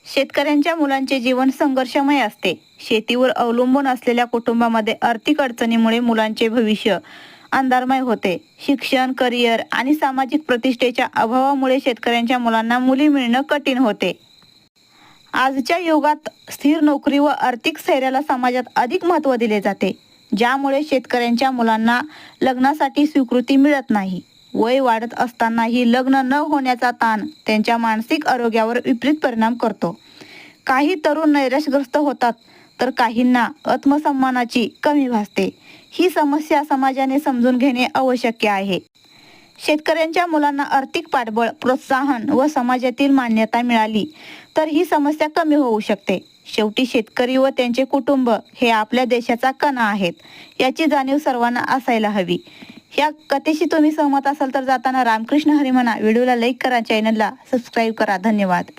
शेतकऱ्यांच्या मुलांचे जीवन संघर्षमय असते. शेतीवर अवलंबून असलेल्या कुटुंबामध्ये आर्थिक अडचणीमुळे मुलांचे भविष्य अंधारमय होते. शिक्षण, करिअर आणि सामाजिक प्रतिष्ठेच्या अभावामुळे शेतकऱ्यांच्या मुलांना मुली मिळणं कठीण होते. आजच्या युगात स्थिर नोकरी व आर्थिक स्थैर्याला समाजात अधिक महत्त्व दिले जाते, ज्यामुळे शेतकऱ्यांच्या मुलांना लग्नासाठी स्वीकृती मिळत नाही. वय वाढत असतानाही लग्न न होण्याचा ताण त्यांच्या मानसिक आरोग्यावर विपरीत परिणाम करतो. काही तरुण नैराश्यग्रस्त होतात, तर काहींना आत्मसन्मानाची कमी भासते. ही समस्या समाजाने समजून घेणे आवश्यक आहे. शेतकऱ्यांच्या मुलांना आर्थिक पाठबळ, प्रोत्साहन व समाजातील मान्यता मिळाली तर ही समस्या कमी होऊ शकते. शेवटी शेतकरी व त्यांचे कुटुंब हे आपल्या देशाचा कणा आहेत, याची जाणीव सर्वांना असायला हवी. या कथेशी तुम्ही सहमत असाल तर जाताना रामकृष्ण हरी म्हणा. व्हिडिओला लाईक करा, चॅनलला सबस्क्राईब करा. धन्यवाद.